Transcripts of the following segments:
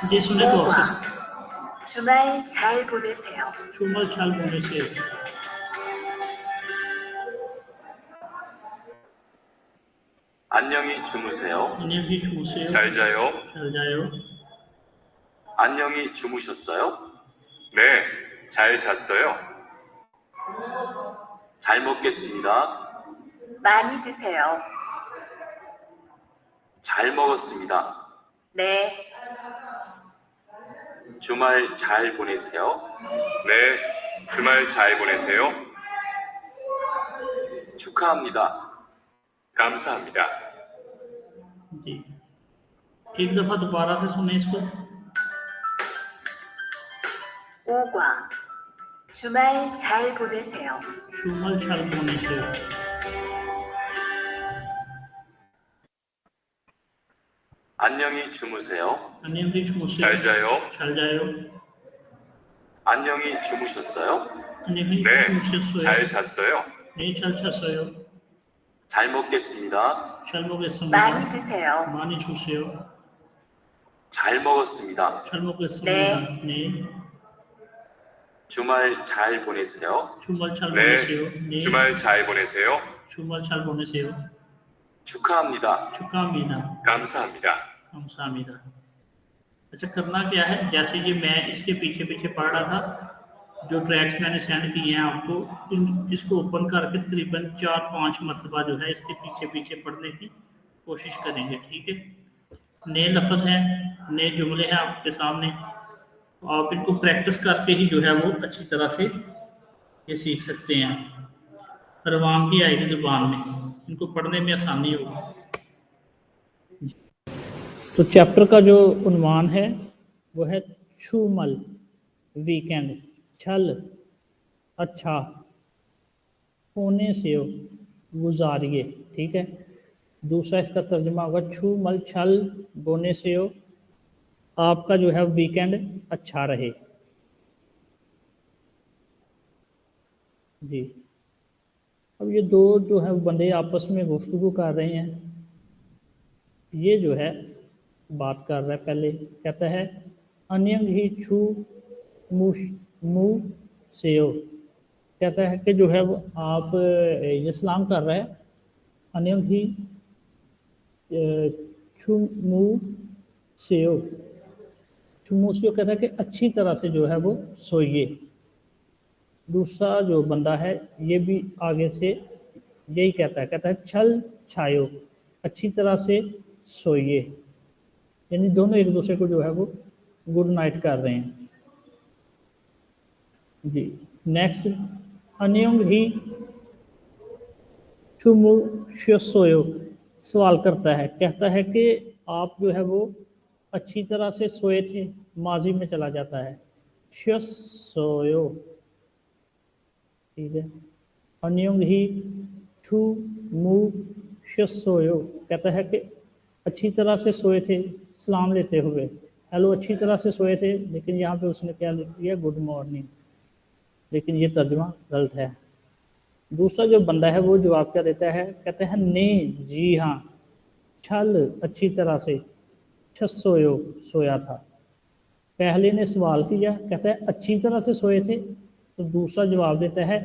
जी सुने तो 오과 주말 잘 보내세요. 주말 잘 보내세요. 안녕히 주무세요. 안녕히 주무세요. 잘 자요. 잘 자요. 안녕히 주무셨어요? 네, 잘 잤어요. 잘 먹겠습니다. 많이 드세요. 잘 먹었습니다. 네, 주말 잘 보내세요. 네, 주말 잘 보내세요. 축하합니다. 감사합니다. जी एक दफा दोबारा से सुने इसको। 오과 주말 잘 보내세요. 주말 잘 보내세요. 안녕히 주무세요. 안녕히 주무세요. 잘 자요. 잘 자요. 안녕히 주무셨어요? 안녕히 네, 주무셨어요. 잘 잤어요. 네, 잘 잤어요. 잘 먹겠습니다. 잘 먹겠습니다. 많이 드세요. 많이 주세요. 잘 먹었습니다. 잘 먹겠습니다. 네. 네. 주말 잘 보내세요. 주말 잘 네, 보내세요. 네. 주말 잘 보내세요. 주말 잘 보내세요. 축하합니다. 축하합니다. 감사합니다. 감사합니다। अच्छा करना क्या है, जैसे ये मैं इसके पीछे पीछे पढ़ रहा था, जो ट्रैक्स मैंने सेंड किए हैं आपको, इसको ओपन करके तकरीबन 4-5 मरतबा जो है इसके पीछे पीछे पढ़ने की कोशिश करेंगे। ठीक है, नए लफ्ज़ हैं, नए जुमले हैं आपके सामने, आप इनको प्रैक्टिस करके ही जो है वो अच्छी तरह से ये सीख सकते हैं। रवानगी आएगी ज़ुबान में, इनको पढ़ने में आसानी होगी। तो चैप्टर का जो उन्वान है वो है छूमल वीकेंड, छल अच्छा, होने से गुजारिए। ठीक है, दूसरा इसका तर्जुमा होगा छूमल छल बोने से हो, आपका जो है वीकेंड अच्छा रहे। जी, अब ये दो जो है बंदे आपस में गुफ्तगू कर रहे हैं, ये जो है बात कर रहा है। पहले कहता है अन्यंग ही छू मुँह से हो, कहता है कि जो है वो आप ये सलाम कर रहा है, अन्यंग ही छू मुँह से हो, छू मुँह से हो कहता है कि अच्छी तरह से जो है वो सोइए। दूसरा जो बंदा है ये भी आगे से यही कहता है छल छायो, अच्छी तरह से सोइए, यानी दोनों एक दूसरे को जो है वो गुड नाइट कर रहे हैं। जी, नेक्स्ट अन्योंग ही सोयो, सवाल करता है, कहता है कि आप जो है वो अच्छी तरह से सोए थे, माजी में चला जाता है सोयो। ठीक है, अन्योंग ही सोयो कहता है कि अच्छी तरह से सोए थे, सलाम लेते हुए, हेलो अच्छी तरह से सोए थे, लेकिन यहाँ पे उसने क्या लिख दिया गुड मॉर्निंग, लेकिन ये तर्जुमा गलत है। दूसरा जो बंदा है वो जवाब क्या देता है, कहता है ने जी हाँ, छल अच्छी तरह से, सोयो सोया था। पहले ने सवाल किया, कहता है अच्छी तरह से सोए थे, तो दूसरा जवाब देता है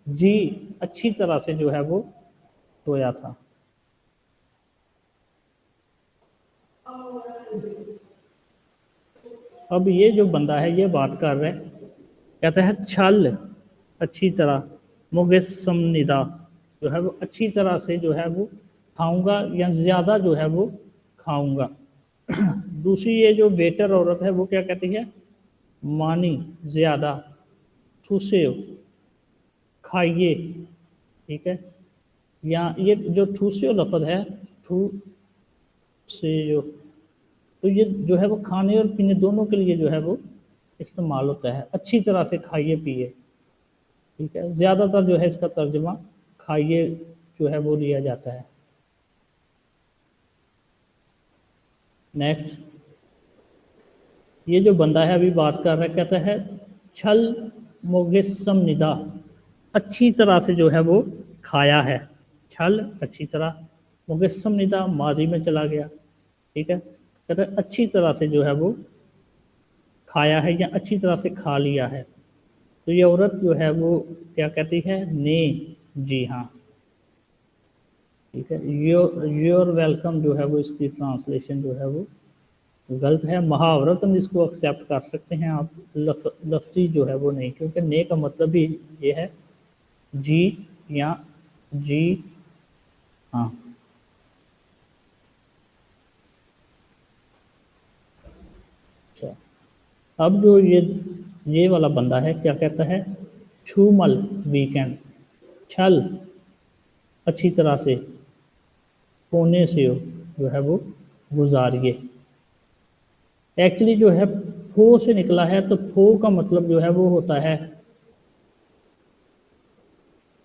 जी अच्छी तरह से जो है वो सोया था। अब ये जो बंदा है ये बात कर रहा है, कहता है छल अच्छी तरह, मुगस्सम निदा जो है वो अच्छी तरह से जो है वो खाऊंगा या ज़्यादा जो है वो खाऊंगा। दूसरी ये जो वेटर औरत है वो क्या कहती है, मानी ज़्यादा, ठूसे खाइए। ठीक है, या ये जो ठूसे लफ्ज़ है ठू से तो ये जो है वो खाने और पीने दोनों के लिए जो है वो इस्तेमाल होता है। अच्छी तरह से खाइए पिए। ठीक है, ज़्यादातर जो है इसका तर्जुमा खाइए जो है वो लिया जाता है। नेक्स्ट, ये जो बंदा है अभी बात कर रहा है, कहता है छल मुगस्सम निदा, अच्छी तरह से जो है वो खाया है, छल अच्छी तरह, मुगस्सम निदा माजी में चला गया। ठीक है, कहता है अच्छी तरह से जो है वो खाया है या अच्छी तरह से खा लिया है। तो ये औरत जो है वो क्या कहती है, ने, जी हाँ, ठीक है। योर वेलकम जो है वो इसकी ट्रांसलेशन जो है वो गलत है। महावरतन इसको एक्सेप्ट कर सकते हैं आप, लफ्जी जो है वो नहीं, क्योंकि ने का मतलब ही ये है जी या जी हाँ। अच्छा, अब जो ये वाला बंदा है क्या कहता है, छूमल वीकेंड, छल अच्छी तरह से, होने से हो जो है वो गुजारिए। एक्चुअली जो है फो से निकला है, तो फो का मतलब जो है वो होता है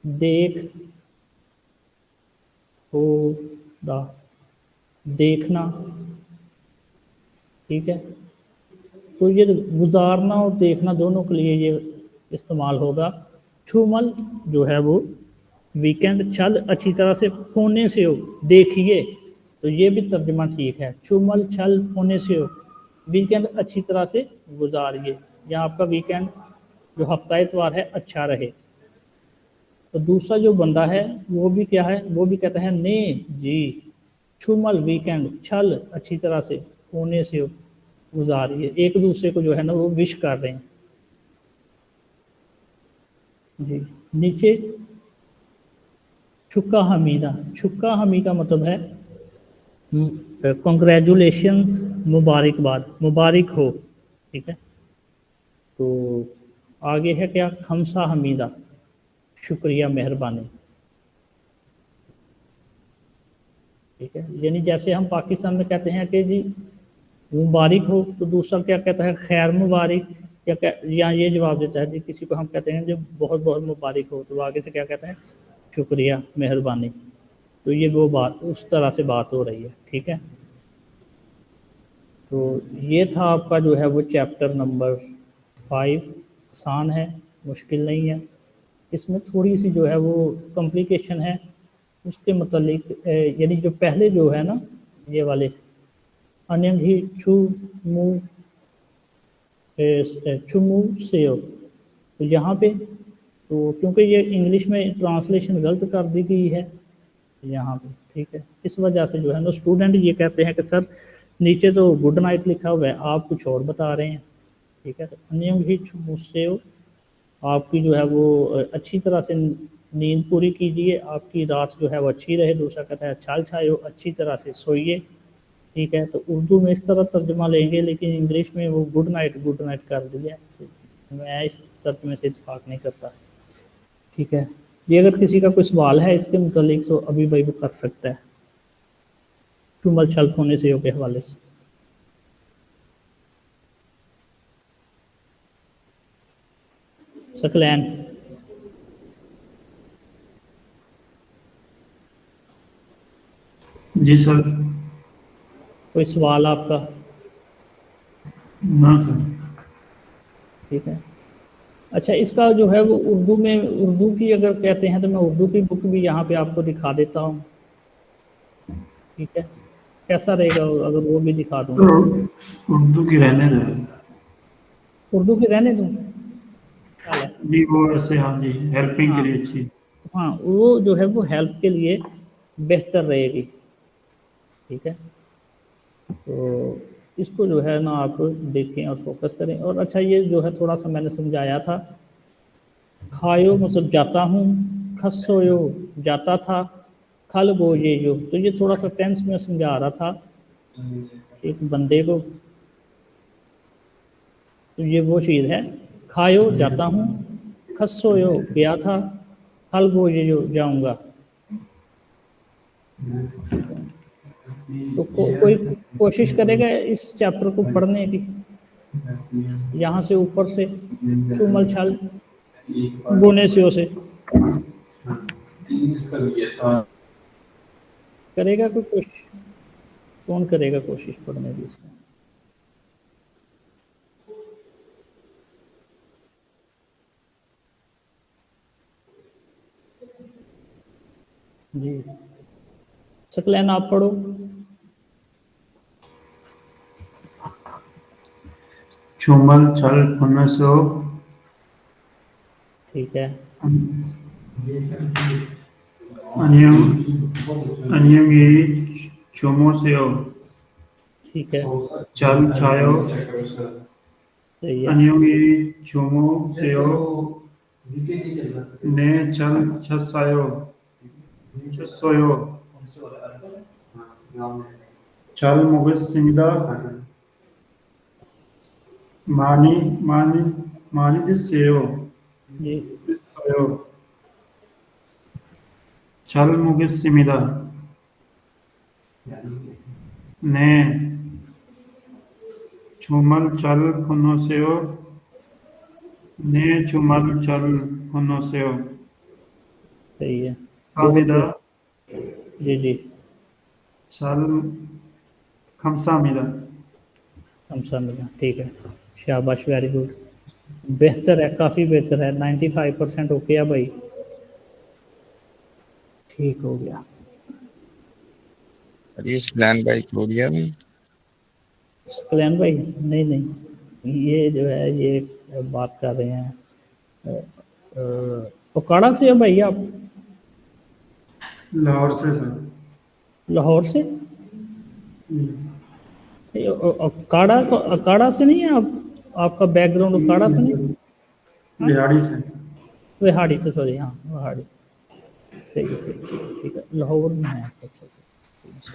देख, हो दा, देखना, ठीक है। तो ये गुजारना और देखना दोनों के लिए ये इस्तेमाल होगा। छुमल जो है वो वीकेंड, छल अच्छी तरह से, होने से हो देखिए, तो ये भी तर्जमा ठीक है। छुमल छल होने से हो, वीकेंड अच्छी तरह से गुजारिए, या आपका वीकेंड जो हफ्ता इतवार है अच्छा रहे। तो दूसरा जो बंदा है वो भी क्या है, वो भी कहता है ने, जी, छुमल वीकेंड, छल अच्छी तरह से, होने से हो गुजारिए। एक दूसरे को जो है ना वो विश कर रहे हैं जी। नीचे छुक्का हमीदा, छुक्का हमीदा मतलब है कॉन्ग्रेचुलेशंस, मुबारकबाद, मुबारक हो, ठीक है। तो आगे है क्या, खमसा हमीदा, शुक्रिया मेहरबानी, ठीक है। यानी जैसे हम पाकिस्तान में कहते हैं कि जी मुबारक हो, तो दूसरा क्या कहता है, खैर मुबारक, या ये जवाब देता है जी, किसी को हम कहते हैं जो बहुत बहुत मुबारक हो, तो वो आगे से क्या कहता है, शुक्रिया मेहरबानी। तो ये वो बात, उस तरह से बात हो रही है, ठीक है। तो ये था आपका जो है वो चैप्टर नंबर 5। आसान है, मुश्किल नहीं है। इसमें थोड़ी सी जो है वो कॉम्प्लिकेशन है उसके मतलब, यानी जो पहले जो है ना ये वाले अनियन ही छू मू चुमू सेव, तो यहाँ पे तो क्योंकि ये इंग्लिश में ट्रांसलेशन गलत कर दी गई है यहाँ पे, ठीक है। इस वजह से जो है ना स्टूडेंट ये कहते हैं कि सर नीचे तो गुड नाइट लिखा हुआ है, आप कुछ और बता रहे हैं, ठीक है। तो अनियम ही चुमू सेव, आपकी जो है वो अच्छी तरह से नींद पूरी कीजिए, आपकी रात जो है वो अच्छी रहे। दूसरा कहता है छाल छायो, अच्छी तरह से सोइए, ठीक है। तो उर्दू में इस तरह तर्जुमा लेंगे, लेकिन इंग्लिश में वो गुड नाइट कर दिया, तो मैं इस तर्जुमे से इत्तेफाक नहीं करता, ठीक है। ये अगर किसी का कोई सवाल है इसके मुतालिक तो अभी भाई वो कर सकता है, टूमल छल होने से के हवाले से। सकलैन, जी सर। कोई सवाल आपका? ना सर। ठीक है। अच्छा, इसका जो है वो उर्दू में, उर्दू की अगर कहते हैं तो मैं उर्दू की बुक भी यहाँ पे आपको दिखा देता हूँ, ठीक है। कैसा रहेगा अगर वो भी दिखा दूँ? तो उर्दू की रहने दें। उर्दू की रहने दूँ, ख्याल है? जी वो ऐसे, हाँ जी, हेल्पिंग के हाँ लिए अच्छी। हाँ, वो जो है वो हेल्प के लिए बेहतर रहेगी, ठीक है। तो इसको जो है ना आप देखें और फोकस करें। और अच्छा, ये जो है थोड़ा सा मैंने समझाया था, खायो मतलब जाता हूँ, खसोयो जाता था, खल गो ये यो, तो ये थोड़ा सा टेंस में समझा रहा था एक बंदे को। तो ये वो चीज़ है, खायो जाता हूँ, खसोयो गया था, खल गो ये यो जाऊँगा। तो कोई कोशिश करेगा इस चैप्टर को पढ़ने की, यहाँ से ऊपर से चुमल छल बोने से करेगा कोई कोशिश? कौन करेगा कोशिश पढ़ने की इसमें? जी, सकलैन आप पढ़ो। चुमल चल पुनः से ठीक है। अन्यम अन्यम ये चुमो से ठीक है, चल छायो सही है। अन्यम ये चुमो से ने चल छसायो छसोयो चल मुगसिमिदा मानी मानी मानी दिसेयो जी दिसेयो चल मुगसिमिदा ने चुमल चल पुनोसेयो ने चुमल चल पुनोसेयो सही है। कामिदा जी जी, चल खमसामिदा हम समझा, ठीक है। शाबाश, वेरी गुड, बेहतर है, काफ़ी बेहतर है। 95% ओके है भाई, ठीक हो गया। अरे प्लान बाई कोरिया में प्लान भाई, नहीं नहीं, ये जो है ये बात कर रहे हैं ओकाड़ा से है भाई आप? लाहौर से सर। लाहौर से? ये अकाड़ा अकाड़ा से नहीं है आप? आपका बैकग्राउंड अकाड़ा से नहीं? बिहाड़ी से। विहाड़ी से, सॉरी, हाँ विहाड़ी, सही सही, ठीक है, लाहौर में है। अच्छा, अच्छा,